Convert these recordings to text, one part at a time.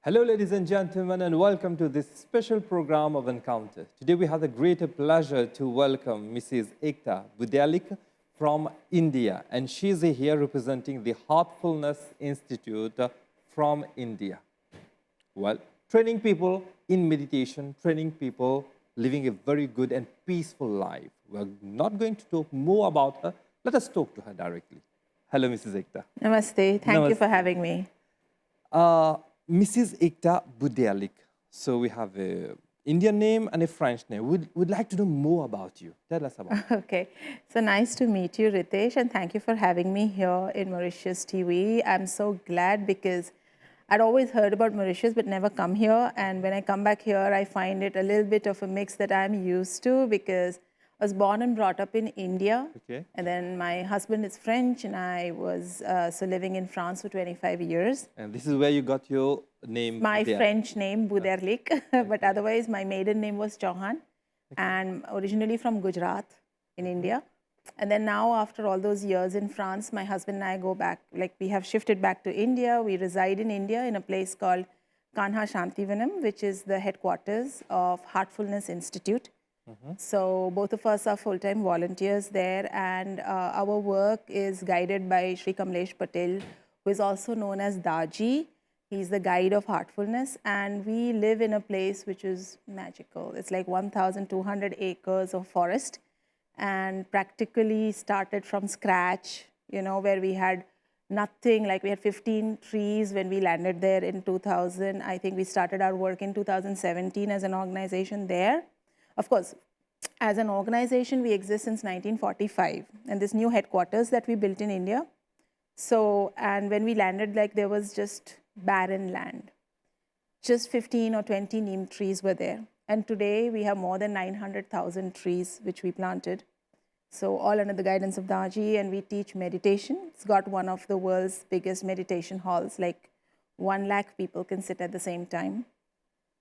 Hello, ladies and gentlemen, and welcome to this special program of Encounter. Today, we have the great pleasure to welcome Mrs. Ekta Budelik from India, and she's here representing the Heartfulness Institute from India. Well, training people in meditation, training people living a very good and peaceful life. We're not going to talk more about her. Let us talk to her directly. Hello, Mrs. Ekta. Namaste. Thank you for Namaste. having me. Mrs. Ekta Budelik. So we have an Indian name and a French name. We'd like to know more about you. Tell us about it. Okay. So nice to meet you, Ritesh, and thank you for having me here in Mauritius TV. I'm so glad because I'd always heard about Mauritius but never come here. And when I come back here, I find it a little bit of a mix that I'm used to because I was born and brought up in India. Okay. And then my husband is French, and I was living in France for 25 years. And this is where you got your name. My Budelik. French name, Buderlik, but otherwise my maiden name was Chauhan, and originally from Gujarat in India. And then now, after all those years in France, my husband and I go back, like we have shifted back to India. We reside in India in a place called Kanha Shanti Vanam, which is the headquarters of Heartfulness Institute. So both of us are full-time volunteers there, and our work is guided by Sri Kamlesh Patel, who is also known as Daji. He's the guide of Heartfulness, and we live in a place which is magical. It's like 1,200 acres of forest, and practically started from scratch, where we had nothing. Like we had 15 trees when we landed there in 2000. I think we started our work in 2017 as an organization there. Of course, as an organization, we exist since 1945, and this new headquarters that we built in India. So, and when we landed, like there was just barren land. Just 15 or 20 neem trees were there. And today we have more than 900,000 trees which we planted. So all under the guidance of Daji, and we teach meditation. It's got one of the world's biggest meditation halls, like 1 lakh people can sit at the same time.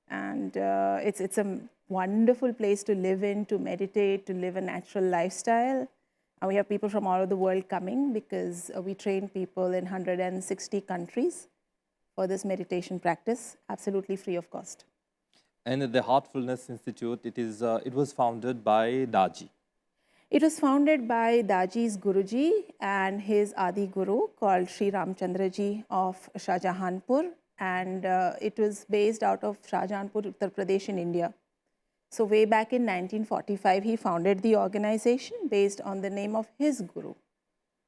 And it's a wonderful place to live in, to meditate, to live a natural lifestyle. And we have people from all over the world coming because we train people in 160 countries for this meditation practice, absolutely free of cost. And the Heartfulness Institute, it was founded by Daji. It was founded by Daji's Guruji and his Adi Guru called Sri Ramchandraji of Shahjahanpur. And it was based out of Shahjahanpur, Uttar Pradesh in India. So way back in 1945, he founded the organization based on the name of his guru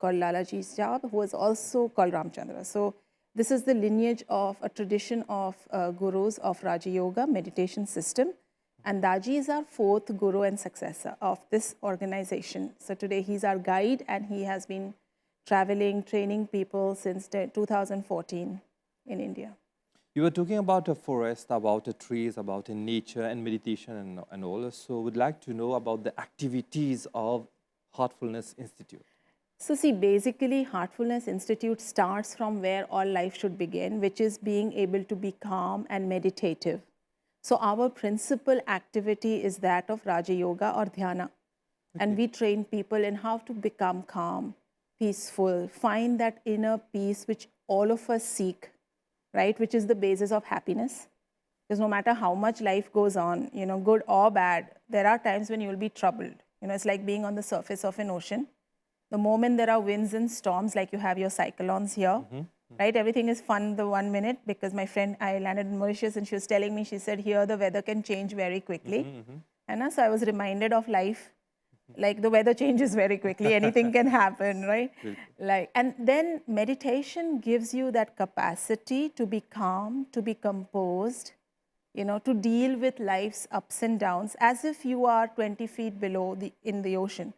called Lalaji's Jab, who was also called Ramchandra. So this is the lineage of a tradition of gurus of Raja Yoga meditation system. And Daji is our 4th guru and successor of this organization. So today he's our guide, and he has been traveling, training people since 2014 in India. You were talking about a forest, about the trees, about nature and meditation and all. So we'd like to know about the activities of Heartfulness Institute. So see, basically Heartfulness Institute starts from where all life should begin, which is being able to be calm and meditative. So our principal activity is that of Raja Yoga or Dhyana. And we train people in how to become calm, peaceful, find that inner peace which all of us seek, right? Which is the basis of happiness. Because no matter how much life goes on, good or bad, there are times when you will be troubled. It's like being on the surface of an ocean. The moment there are winds and storms, like you have your cyclones here, right? Everything is fun the 1 minute, because my friend, I landed in Mauritius and she was telling me, she said, here the weather can change very quickly. And so I was reminded of life. Like the weather changes very quickly, anything can happen, right? And then meditation gives you that capacity to be calm, to be composed, to deal with life's ups and downs as if you are 20 feet below in the ocean.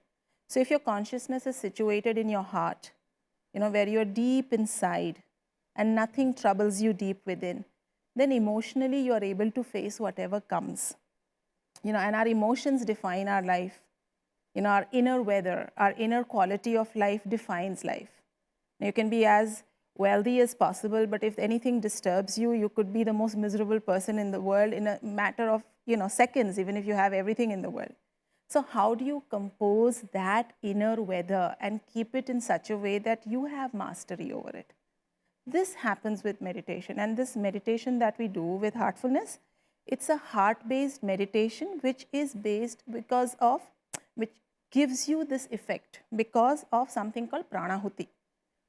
So if your consciousness is situated in your heart, where you're deep inside and nothing troubles you deep within, then emotionally you're able to face whatever comes. And our emotions define our life. Our inner weather, our inner quality of life defines life. You can be as wealthy as possible, but if anything disturbs you, you could be the most miserable person in the world in a matter of seconds, even if you have everything in the world. So how do you compose that inner weather and keep it in such a way that you have mastery over it? This happens with meditation, and this meditation that we do with heartfulness, it's a heart-based meditation which is based which gives you this effect because of something called pranahuti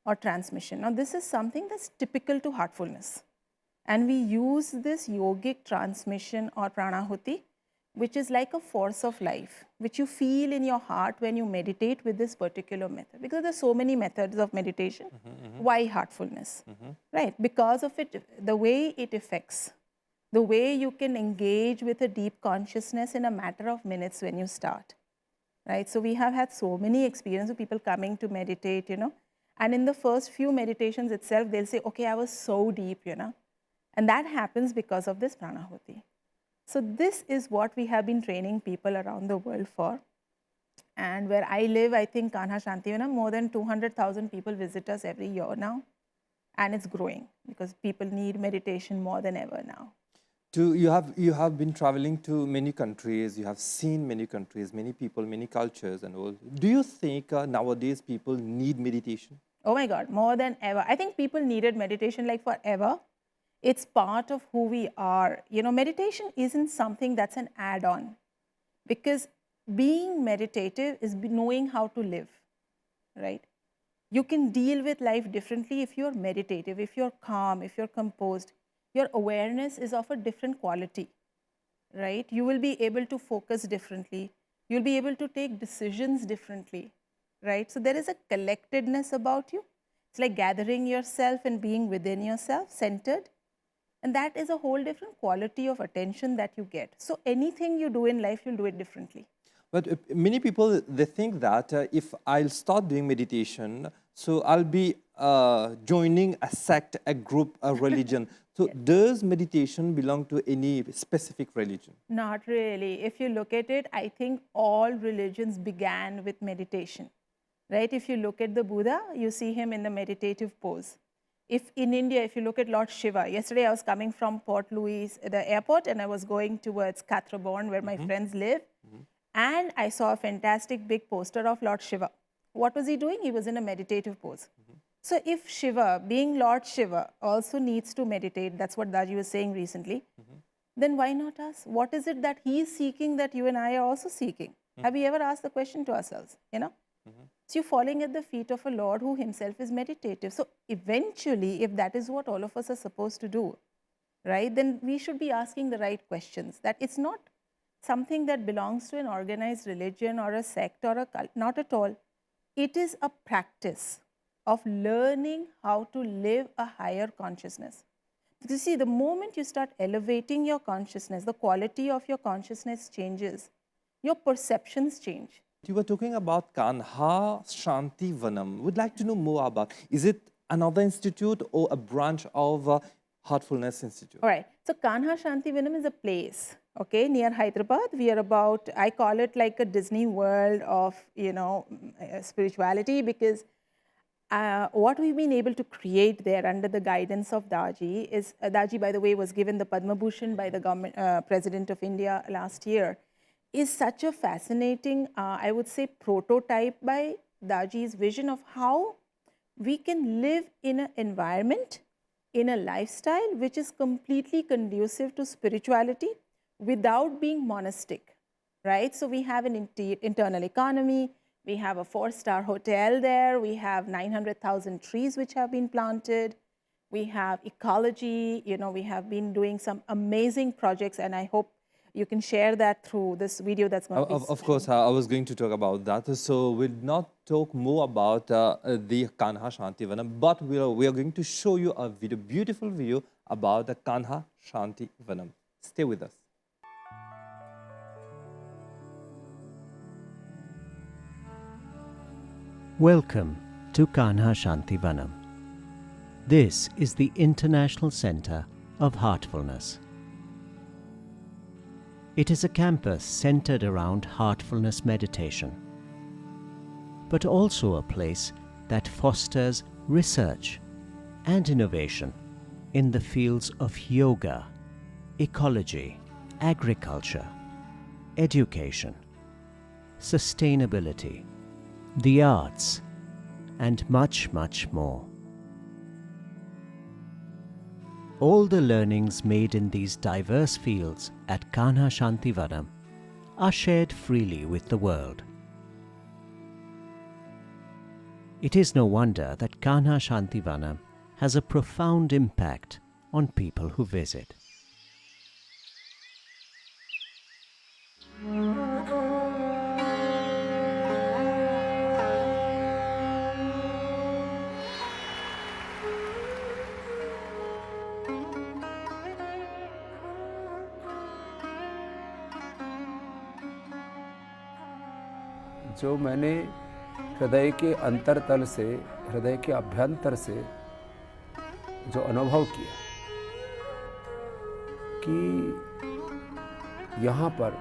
or transmission. Now, this is something that's typical to heartfulness. And we use this yogic transmission or pranahuti, which is like a force of life, which you feel in your heart when you meditate with this particular method. Because there's so many methods of meditation. Why heartfulness? Right? Because of it, the way it affects, the way you can engage with a deep consciousness in a matter of minutes when you start. Right? So we have had so many experiences of people coming to meditate, and in the first few meditations itself, they'll say, okay, I was so deep, and that happens because of this pranahuti. So this is what we have been training people around the world for. And where I live, I think Kanha Shanti Vanam, more than 200,000 people visit us every year now. And it's growing because people need meditation more than ever now. You have been traveling to many countries, you have seen many countries, many people, many cultures and all. Do you think nowadays people need meditation? Oh my God, more than ever. I think people needed meditation like forever. It's part of who we are. Meditation isn't something that's an add-on, because being meditative is knowing how to live, right? You can deal with life differently if you're meditative, if you're calm, if you're composed. Your awareness is of a different quality, right? You will be able to focus differently. You'll be able to take decisions differently, right? So there is a collectedness about you. It's like gathering yourself and being within yourself, centered. And that is a whole different quality of attention that you get. So anything you do in life, you'll do it differently. But many people, they think that if I'll start doing meditation, so I'll be joining a sect, a group, a religion. So Yes. Does meditation belong to any specific religion? Not really. If you look at it, I think all religions began with meditation, right? If you look at the Buddha, you see him in the meditative pose. If in India, if you look at Lord Shiva, yesterday I was coming from Port Louis, the airport, and I was going towards Kathrborn, where my friends live, and I saw a fantastic big poster of Lord Shiva. What was he doing? He was in a meditative pose. So if Shiva, being Lord Shiva, also needs to meditate, that's what Daji was saying recently, then why not us? What is it that he is seeking that you and I are also seeking? Have we ever asked the question to ourselves, So you're falling at the feet of a Lord who himself is meditative. So eventually, if that is what all of us are supposed to do, right, then we should be asking the right questions. That it's not something that belongs to an organized religion or a sect or a cult, not at all. It is a practice of learning how to live a higher consciousness. Because you see, the moment you start elevating your consciousness, the quality of your consciousness changes, your perceptions change. You were talking about Kanha Shanti Vanam. Would like to know more about, is it another institute or a branch of Heartfulness Institute? All right. So Kanha Shanti Vanam is a place, okay, near Hyderabad. We are about, I call it like a Disney world of, spirituality, because what we've been able to create there under the guidance of Daji is, Daji, by the way, was given the Padma Bhushan by the government, President of India last year, is such a fascinating, I would say, prototype by Daji's vision of how we can live in an environment, in a lifestyle which is completely conducive to spirituality without being monastic, right? So we have an internal economy, we have a 4-star hotel there, we have 900,000 trees which have been planted, we have ecology, we have been doing some amazing projects, and I hope you can share that through this video that's going to be... Of course, I was going to talk about that. So we'll not talk more about the Kanha Shanti Vanam, but we are going to show you a video, beautiful video about the Kanha Shanti Vanam. Stay with us. Welcome to Kanha Shanti Vanam. This is the International Center of Heartfulness. It is a campus centered around heartfulness meditation, but also a place that fosters research and innovation in the fields of yoga, ecology, agriculture, education, sustainability, the arts, and much, much more. All the learnings made in these diverse fields at Kanha Shanti Vanam are shared freely with the world. It is no wonder that Kanha Shanti Vanam has a profound impact on people who visit. जो मैंने हृदय के अंतरतल से, हृदय के अभ्यंतर से जो अनुभव किया कि यहाँ पर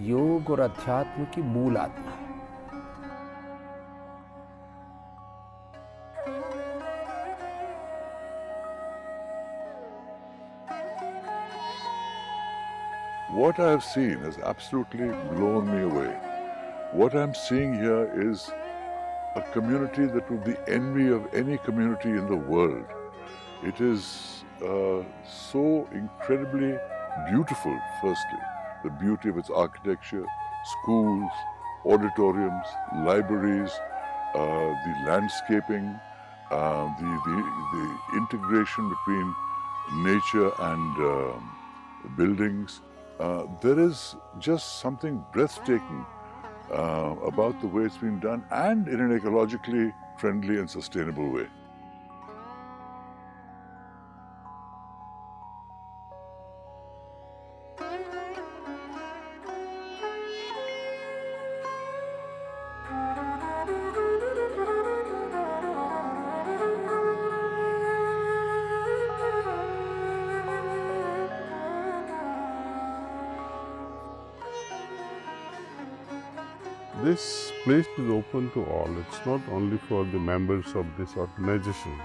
योग और अध्यात्म की मूल आत्मा है। What I have seen has absolutely blown me away. What I'm seeing here is a community that would be envy of any community in the world. It is so incredibly beautiful, firstly, the beauty of its architecture, schools, auditoriums, libraries, the landscaping, the integration between nature and buildings. There is just something breathtaking about the way it's been done, and in an ecologically friendly and sustainable way. This place is open to all. It's not only for the members of this organization,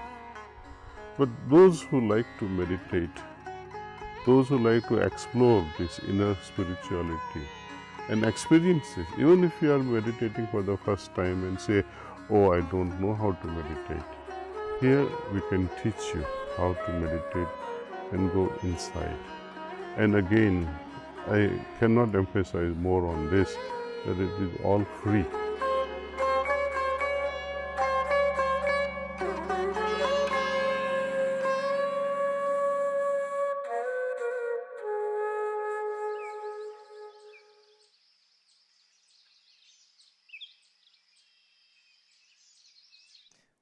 but those who like to meditate, those who like to explore this inner spirituality and experience this. Even if you are meditating for the first time and say, "Oh, I don't know how to meditate," here we can teach you how to meditate and go inside. And again, I cannot emphasize more on this, that it is all free.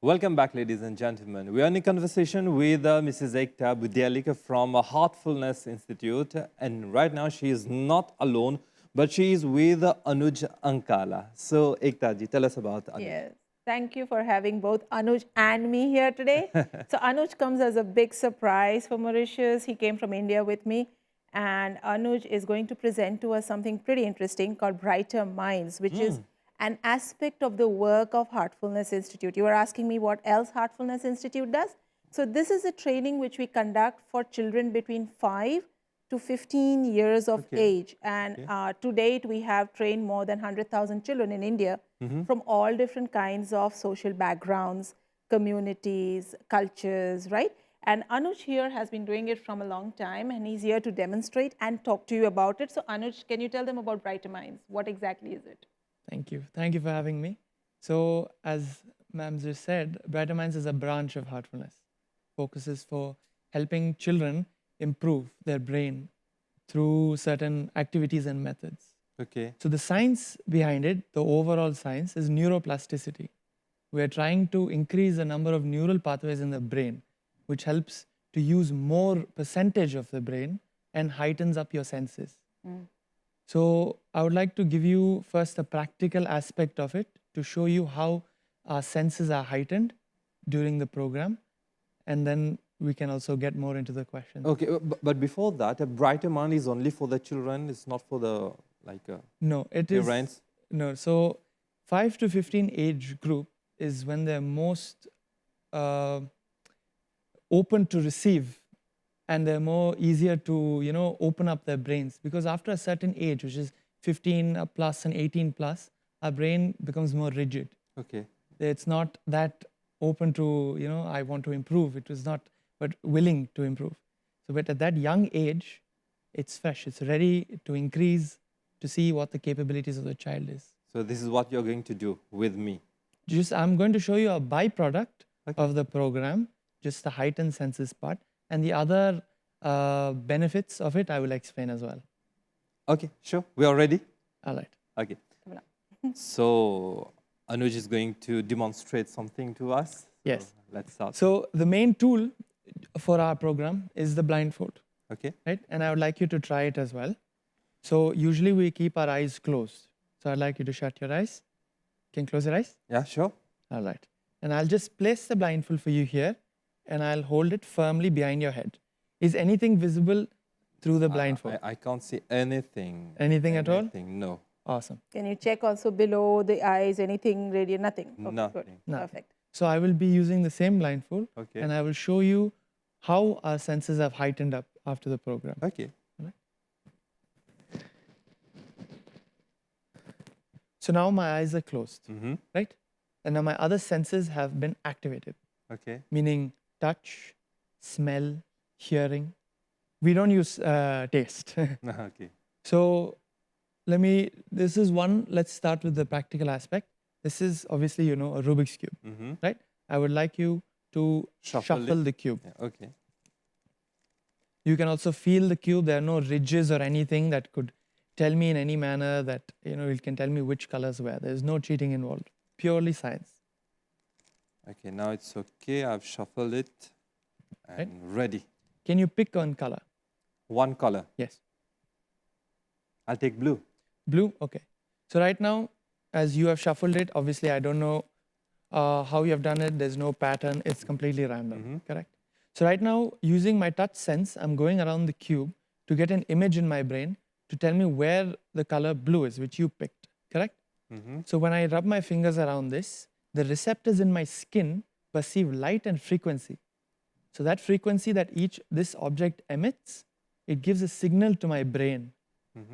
Welcome back, ladies and gentlemen. We are in a conversation with Mrs. Ekta Budyalika from Heartfulness Institute. And right now, she is not alone, but she is with Anuj Ankala. So, Ekta ji, tell us about Anuj. Yes. Thank you for having both Anuj and me here today. So Anuj comes as a big surprise for Mauritius. He came from India with me. And Anuj is going to present to us something pretty interesting called Brighter Minds, which is an aspect of the work of Heartfulness Institute. You were asking me what else Heartfulness Institute does. So this is a training which we conduct for children between 5 to 15 years of age. And to date, we have trained more than 100,000 children in India from all different kinds of social backgrounds, communities, cultures, right? And Anuj here has been doing it from a long time, and he's here to demonstrate and talk to you about it. So Anuj, can you tell them about Brighter Minds? What exactly is it? Thank you. Thank you for having me. So, as ma'am just said, Brighter Minds is a branch of Heartfulness. Focuses for helping children improve their brain through certain activities and methods. Okay. So, the science behind it, the overall science, is neuroplasticity. We are trying to increase the number of neural pathways in the brain, which helps to use more percentage of the brain and heightens up your senses. So I would like to give you first a practical aspect of it to show you how our senses are heightened during the program, and then we can also get more into the questions. Okay, but before that, a Brighter Mind is only for the children. It's not for the No, it is parents. no. So 5 to 15 age group is when they're most open to receive, and they're more easier to open up their brains, because after a certain age, which is 15 plus and 18 plus, our brain becomes more rigid. Okay. It's not that open to I want to improve. It was not, but willing to improve. So but at that young age, it's fresh, it's ready to increase, to see what the capabilities of the child is. So this is what you're going to do with me. Just I'm going to show you a byproduct Okay. of the program, just the heightened senses part, and the other benefits of it I will explain as well. Okay, sure. We are ready? All right. Okay. So Anuj is going to demonstrate something to us. So Yes. Let's start. So the main tool for our program is the blindfold, Okay. right? And I would like you to try it as well. So usually we keep our eyes closed. So I'd like you to shut your eyes. Can you close your eyes? Yeah, sure. All right. And I'll just place the blindfold for you here, and I'll hold it firmly behind your head. Is anything visible through the blindfold? I can't see anything. Anything at all? Anything, no. Awesome. Can you check also below the eyes, anything radiant? Nothing. Okay, Nothing. Good. Nothing. Perfect. So I will be using the same blindfold, Okay. and I will show you how our senses have heightened up after the program. Okay. So now my eyes are closed, Mm-hmm. right? And now my other senses have been activated, Okay. meaning touch, smell, hearing. We don't use taste. Okay. So this is one, let's start with the practical aspect. This is obviously, a Rubik's Cube, Mm-hmm. right? I would like you to Shuffle shuffle it. the cube. Yeah, okay. You can also feel the cube. There are no ridges or anything that could tell me in any manner that, it can tell me which colors were. There's no cheating involved. Purely science. Okay, now it's okay. I've shuffled it and ready. Can you pick one color? One color. Yes. I'll take blue. Blue? Okay. So right now, as you have shuffled it, obviously I don't know how you have done it. There's no pattern. It's completely random, correct? So right now, using my touch sense, I'm going around the cube to get an image in my brain to tell me where the color blue is, which you picked, correct? Mm-hmm. So when I rub my fingers around this, the receptors in my skin perceive light and frequency. So that frequency that this object emits, it gives a signal to my brain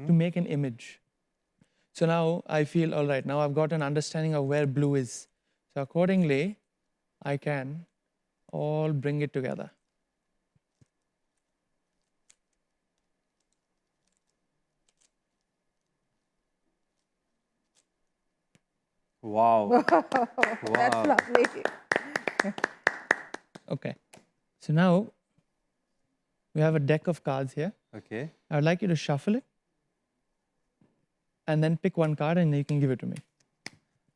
to make an image. So now I feel, all right, now I've got an understanding of where blue is. So accordingly, I can all bring it together. Wow. That's Wow. lovely. Okay. So now we have a deck of cards here. Okay. I would like you to shuffle it and then pick one card and you can give it to me.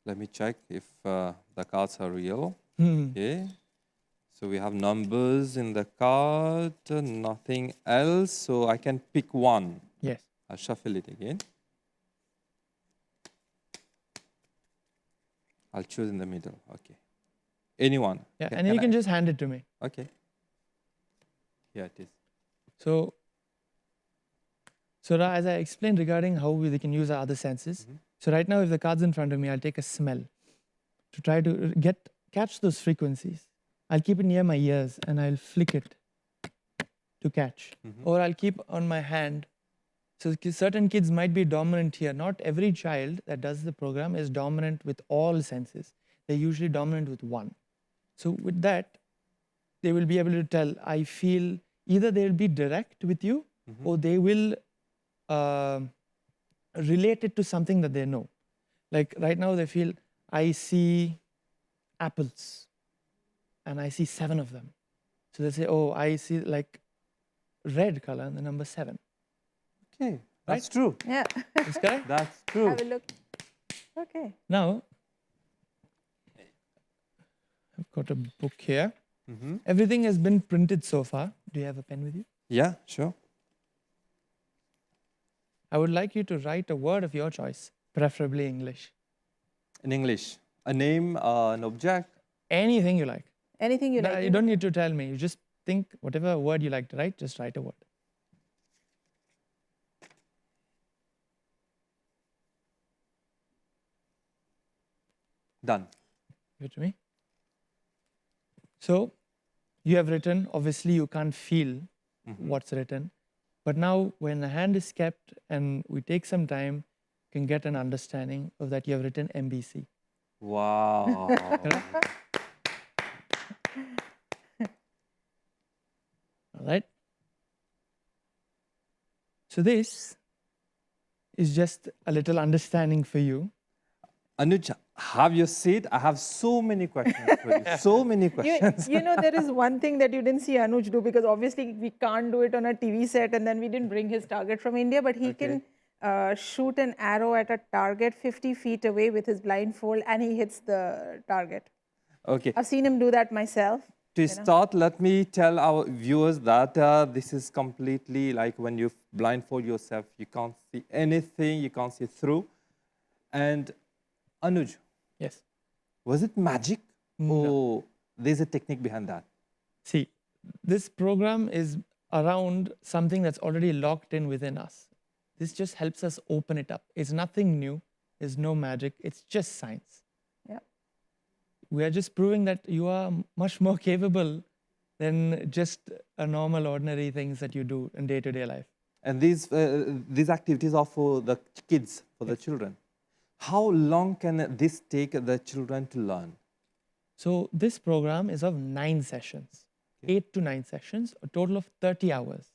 Let me check if the cards are real. Hmm. Okay. So we have numbers in the card, nothing else. So I can pick one. Yes. I'll shuffle it again. I'll choose in the middle. Okay. Anyone. Yeah, Okay, and you can I- just hand it to me. Okay. Here it is. So as I explained regarding how we can use our other senses, so right now if the card's in front of me, I'll take a smell to try to catch those frequencies. I'll keep it near my ears and I'll flick it to catch. Or I'll keep on my hand. So certain kids might be dominant here. Not every child that does the program is dominant with all senses. They're usually dominant with one. So with that, they will be able to tell, I feel, either they will be direct with you or they will relate it to something that they know. Like right now they feel, I see apples and I see 7 of them. So they say, oh, I see like red color and the number 7. Okay. That's true. Yeah. Is correct? That's true. Have a look. Okay. Now, I've got a book here. Mm-hmm. Everything has been printed so far. Do you have a pen with you? Yeah, sure. I would like you to write a word of your choice, preferably English. In English, a name, an object. Anything you like. Anything you No, like. you don't need to tell me. You just think whatever word you like to write, just write a word. Done. Give it to me. So you have written, obviously you can't feel what's written. But now when the hand is kept and we take some time, you can get an understanding of that you have written MBC. Wow. All right? So this is just a little understanding for you. Anuj, have your seat. I have so many questions for you. So many questions. You know, there is one thing that you didn't see Anuj do, because obviously we can't do it on a TV set, and then we didn't bring his target from India, but he can shoot an arrow at a target 50 feet away with his blindfold, and he hits the target. Okay. I've seen him do that myself. To start, let me tell our viewers that this is completely like when you blindfold yourself, you can't see anything, you can't see through. And Anuj, Yes. was it magic? No. Or there's a technique behind that? See, this program is around something that's already locked in within us. This just helps us open it up. It's nothing new. There's no magic. It's just science. Yeah. We are just proving that you are much more capable than just a normal, ordinary things that you do in day-to-day life. And these activities are for the kids, for the children. How long can this take the children to learn? So this program is of 9 sessions, 8 to 9 sessions, a total of 30 hours.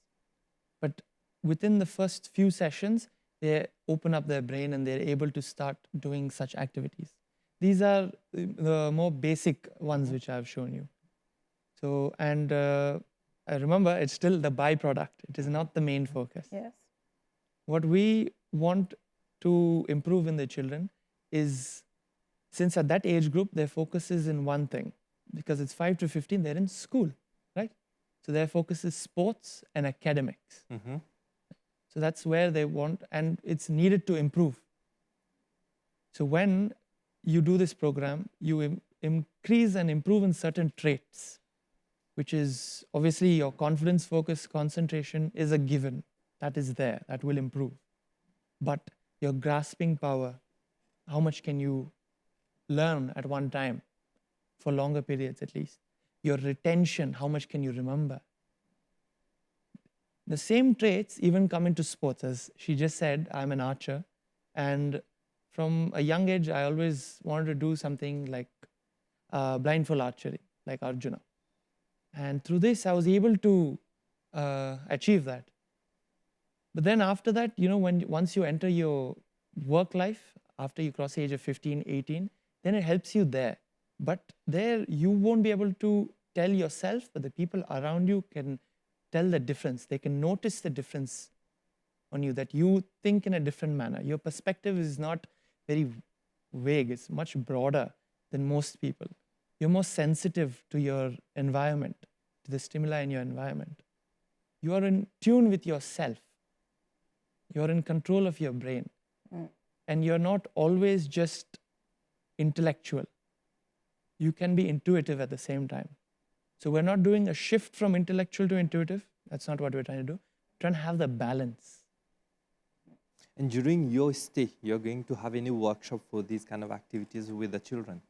But within the first few sessions, they open up their brain and they're able to start doing such activities. These are the more basic ones which I've shown you. So, and I remember it's still the byproduct. It is not the main focus. Yes. What we want to improve in the children is, since at that age group, their focus is in one thing, because it's 5 to 15, they're in school, right? So their focus is sports and academics. So that's where they want, and it's needed to improve. So when you do this program, you increase and improve in certain traits, which is obviously your confidence, focus, concentration is a given. That is there, that will improve. But your grasping power, how much can you learn at one time for longer periods at least? Your retention, how much can you remember? The same traits even come into sports. As she just said, I'm an archer, and from a young age, I always wanted to do something like blindfold archery, like Arjuna. And through this, I was able to achieve that. But then after that, you know, once you enter your work life, after you cross the age of 15, 18, then it helps you there. But there, you won't be able to tell yourself, but the people around you can tell the difference. They can notice the difference on you, that you think in a different manner. Your perspective is not very vague. It's much broader than most people. You're more sensitive to your environment, to the stimuli in your environment. You are in tune with yourself. You're in control of your brain. And you're not always just intellectual. You can be intuitive at the same time. So we're not doing a shift from intellectual to intuitive. That's not what we're trying to do. We're trying to have the balance. And during your stay, you're going to have any workshop for these kind of activities with the children?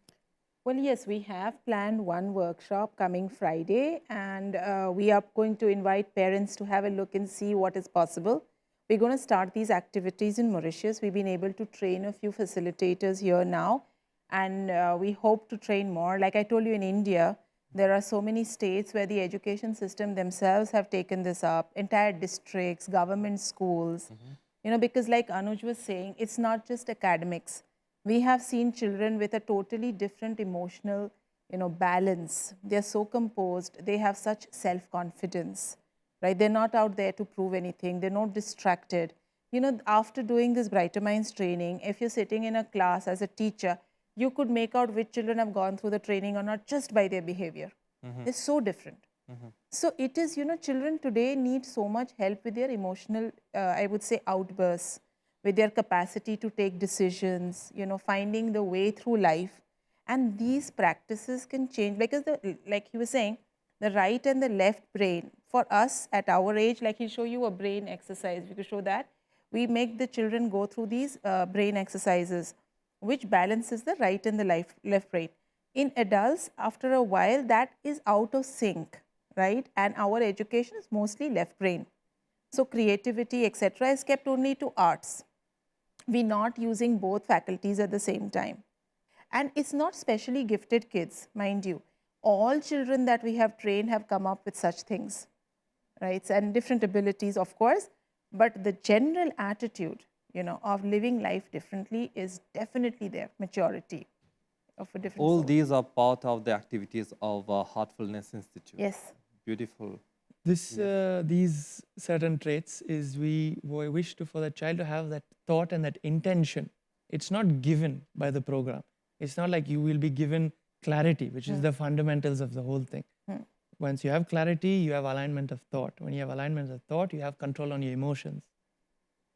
Well, yes, we have planned one workshop coming Friday, and we are going to invite parents to have a look and see what is possible. We're going to start these activities in Mauritius. We've been able to train a few facilitators here now, and we hope to train more. Like I told you, in India, there are so many states where the education system themselves have taken this up, entire districts, government schools. You know, because like Anuj was saying, it's not just academics. We have seen children with a totally different emotional, balance. They're so composed. They have such self-confidence, right? They're not out there to prove anything. They're not distracted. You know, after doing this Brighter Minds training, if you're sitting in a class as a teacher, you could make out which children have gone through the training or not just by their behavior. They're so different. So it is, children today need so much help with their emotional, I would say, outbursts, with their capacity to take decisions, finding the way through life. And these practices can change, because like he was saying, the right and the left brain, for us at our age, like he'll show you a brain exercise, we could show that, we make the children go through these brain exercises, which balances the right and the left brain. In adults, after a while, that is out of sync, right? And our education is mostly left brain. So creativity, etc., is kept only to arts. We're not using both faculties at the same time. And it's not specially gifted kids, mind you. All children that we have trained have come up with such things, right? And different abilities, of course. but the general attitude, of living life differently is definitely there. Maturity of a different All sort. these are part of the activities of Heartfulness Institute. Yes. Beautiful. These certain traits is we wish for the child to have that thought and that intention. It's not given by the program. It's not like you will be given clarity, which is the fundamentals of the whole thing. Once you have clarity, you have alignment of thought. When you have alignment of thought, you have control on your emotions.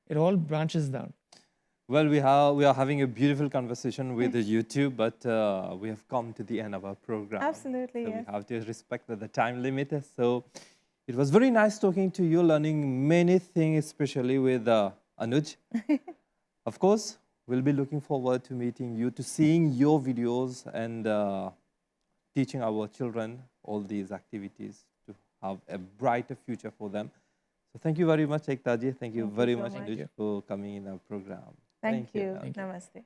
It all branches down. Well, we are having a beautiful conversation with YouTube, but we have come to the end of our program. Absolutely, So yes. we have to respect the time limit. So it was very nice talking to you, learning many things, especially with Anuj. Of course, we'll be looking forward to meeting you, to seeing your videos and teaching our children all these activities to have a brighter future for them. So thank you very much, Ekta ji. Thank you Thank you very so much, much. Anuj, for coming in our program. Thank you. Thank you. Namaste.